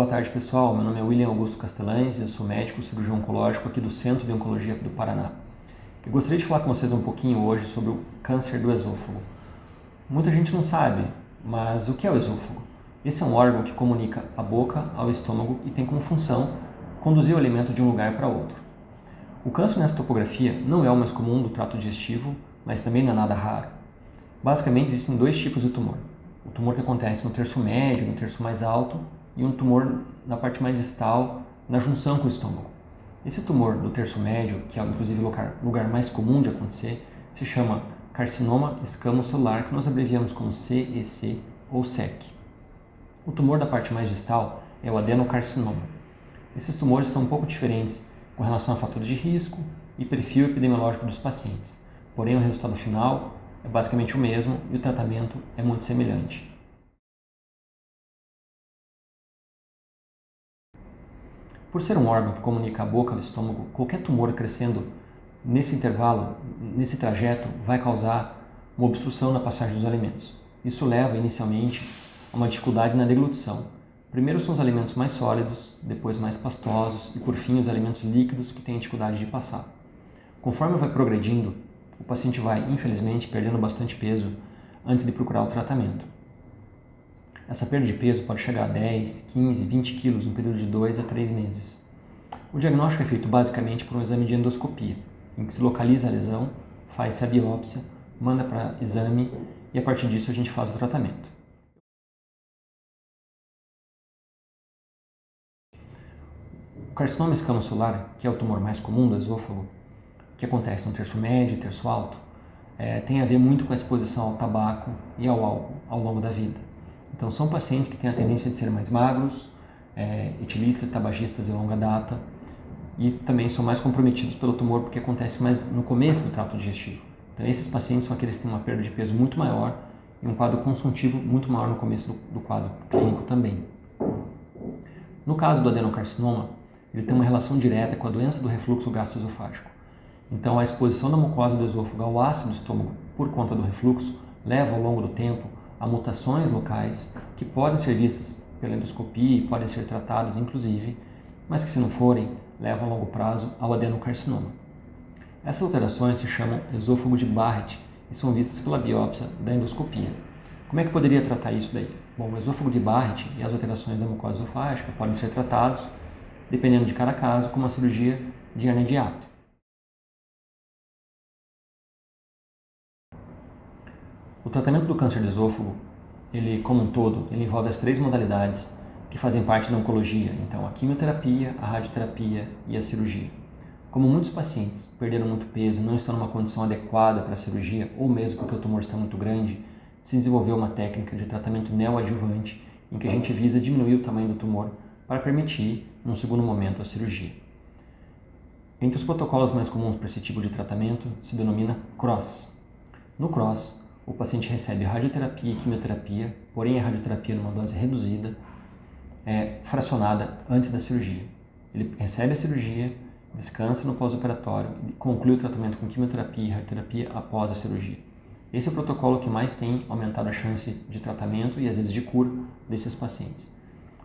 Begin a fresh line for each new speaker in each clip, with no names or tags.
Boa tarde, pessoal. Meu nome é William Augusto Castellães, eu sou médico cirurgião oncológico aqui do Centro de Oncologia do Paraná. Eu gostaria de falar com vocês um pouquinho hoje sobre o câncer do esôfago. Muita gente não sabe, mas o que é o esôfago? Esse é um órgão que comunica a boca ao estômago e tem como função conduzir o alimento de um lugar para outro. O câncer nessa topografia não é o mais comum do trato digestivo, mas também não é nada raro. Basicamente existem dois tipos de tumor. O tumor que acontece no terço médio, no terço mais alto, e um tumor na parte mais distal, na junção com o estômago. Esse tumor do terço médio, que é inclusive o lugar mais comum de acontecer, se chama carcinoma escamocelular, que nós abreviamos como CEC ou SEC. O tumor da parte mais distal é o adenocarcinoma. Esses tumores são um pouco diferentes com relação a fatores de risco e perfil epidemiológico dos pacientes. Porém, o resultado final é basicamente o mesmo e o tratamento é muito semelhante. Por ser um órgão que comunica a boca ao estômago, qualquer tumor crescendo nesse intervalo, nesse trajeto, vai causar uma obstrução na passagem dos alimentos. Isso leva, inicialmente, a uma dificuldade na deglutição. Primeiro são os alimentos mais sólidos, depois mais pastosos e, por fim, os alimentos líquidos que têm dificuldade de passar. Conforme vai progredindo, o paciente vai, infelizmente, perdendo bastante peso antes de procurar o tratamento. Essa perda de peso pode chegar a 10, 15, 20 quilos no período de 2 a 3 meses. O diagnóstico é feito basicamente por um exame de endoscopia, em que se localiza a lesão, faz-se a biópsia, manda para exame e a partir disso a gente faz o tratamento. O carcinoma escamocelular, que é o tumor mais comum do esôfago, que acontece no terço médio e terço alto, tem a ver muito com a exposição ao tabaco e ao álcool ao longo da vida. Então, são pacientes que têm a tendência de ser mais magros, etilistas e tabagistas de longa data, e também são mais comprometidos pelo tumor porque acontece mais no começo do trato digestivo. Então, esses pacientes são aqueles que têm uma perda de peso muito maior e um quadro consuntivo muito maior no começo do quadro clínico também. No caso do adenocarcinoma, ele tem uma relação direta com a doença do refluxo gastroesofágico. Então, a exposição da mucosa do esôfago ao ácido do estômago por conta do refluxo leva ao longo do tempo a mutações locais que podem ser vistas pela endoscopia e podem ser tratadas inclusive, mas que se não forem, levam a longo prazo ao adenocarcinoma. Essas alterações se chamam esôfago de Barrett e são vistas pela biópsia da endoscopia. Como é que poderia tratar isso daí? Bom, o esôfago de Barrett e as alterações da mucosa esofágica podem ser tratados, dependendo de cada caso, com uma cirurgia de hernia de hiato. O tratamento do câncer do esôfago, ele como um todo, ele envolve as três modalidades que fazem parte da oncologia, então a quimioterapia, a radioterapia e a cirurgia. Como muitos pacientes perderam muito peso, não estão numa condição adequada para a cirurgia, ou mesmo porque o tumor está muito grande, se desenvolveu uma técnica de tratamento neoadjuvante em que a gente visa diminuir o tamanho do tumor para permitir, num segundo momento, a cirurgia. Entre os protocolos mais comuns para esse tipo de tratamento se denomina CROSS. No CROSS, o paciente recebe radioterapia e quimioterapia, porém a radioterapia numa dose reduzida, fracionada antes da cirurgia. Ele recebe a cirurgia, descansa no pós-operatório e conclui o tratamento com quimioterapia e radioterapia após a cirurgia. Esse é o protocolo que mais tem aumentado a chance de tratamento e às vezes de cura desses pacientes.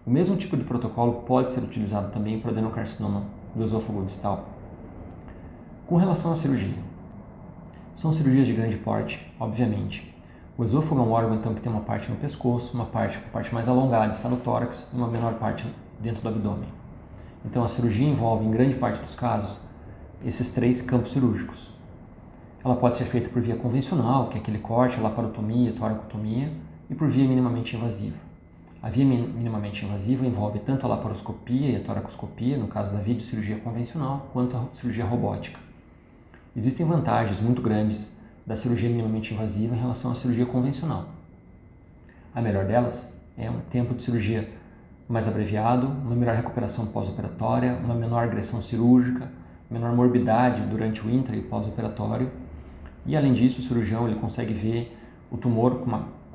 O mesmo tipo de protocolo pode ser utilizado também para o adenocarcinoma do esôfago distal. Com relação à cirurgia, são cirurgias de grande porte, obviamente. O esôfago é um órgão então que tem uma parte no pescoço, uma parte mais alongada está no tórax e uma menor parte dentro do abdômen. Então a cirurgia envolve, em grande parte dos casos, esses três campos cirúrgicos. Ela pode ser feita por via convencional, que é aquele corte, a laparotomia, toracotomia, e por via minimamente invasiva. A via minimamente invasiva envolve tanto a laparoscopia e a toracoscopia, no caso da videocirurgia convencional, quanto a cirurgia robótica. Existem vantagens muito grandes da cirurgia minimamente invasiva em relação à cirurgia convencional. A melhor delas é um tempo de cirurgia mais abreviado, uma melhor recuperação pós-operatória, uma menor agressão cirúrgica, menor morbidade durante o intra e pós-operatório. E além disso, o cirurgião ele consegue ver o tumor com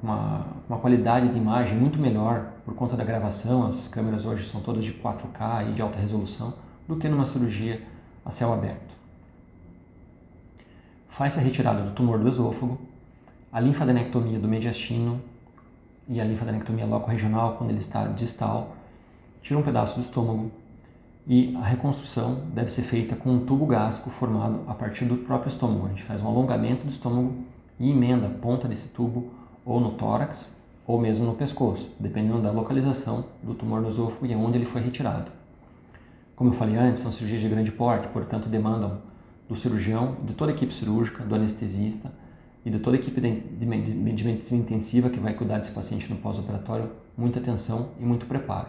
uma qualidade de imagem muito melhor por conta da gravação. As câmeras hoje são todas de 4K e de alta resolução, do que numa cirurgia a céu aberto. Faz-se a retirada do tumor do esôfago, a linfadenectomia do mediastino e a linfadenectomia loco-regional quando ele está distal, tira um pedaço do estômago e a reconstrução deve ser feita com um tubo gástrico formado a partir do próprio estômago. A gente faz um alongamento do estômago e emenda a ponta desse tubo ou no tórax ou mesmo no pescoço, dependendo da localização do tumor no esôfago e aonde ele foi retirado. Como eu falei antes, são cirurgias de grande porte, portanto demandam do cirurgião, de toda a equipe cirúrgica, do anestesista e de toda a equipe de medicina intensiva que vai cuidar desse paciente no pós-operatório, muita atenção e muito preparo.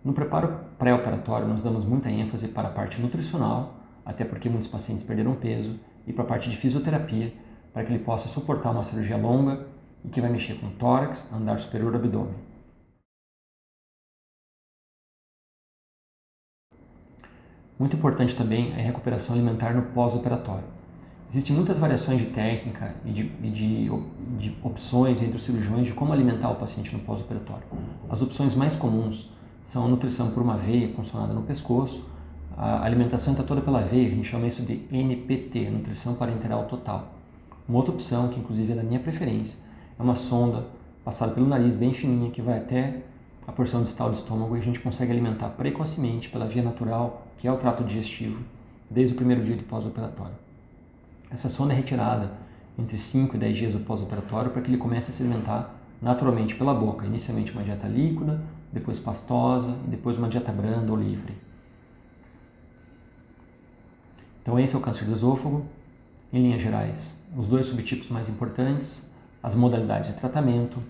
No preparo pré-operatório, nós damos muita ênfase para a parte nutricional, até porque muitos pacientes perderam peso, e para a parte de fisioterapia, para que ele possa suportar uma cirurgia longa e que vai mexer com o tórax, andar superior e abdômen. Muito importante também é a recuperação alimentar no pós-operatório. Existem muitas variações de técnica e de opções entre os cirurgiões de como alimentar o paciente no pós-operatório. As opções mais comuns são a nutrição por uma veia funcionada no pescoço. A alimentação está toda pela veia, a gente chama isso de NPT, nutrição parenteral total. Uma outra opção, que inclusive é da minha preferência, é uma sonda passada pelo nariz bem fininha que vai até a porção distal do estômago e a gente consegue alimentar precocemente pela via natural, que é o trato digestivo, desde o primeiro dia do pós-operatório. Essa sonda é retirada entre 5 e 10 dias do pós-operatório para que ele comece a se alimentar naturalmente pela boca, inicialmente uma dieta líquida, depois pastosa e depois uma dieta branda ou livre. Então esse é o câncer do esôfago, em linhas gerais, os dois subtipos mais importantes, as modalidades de tratamento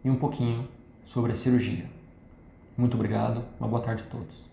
e um pouquinho sobre a cirurgia. Muito obrigado, uma boa tarde a todos.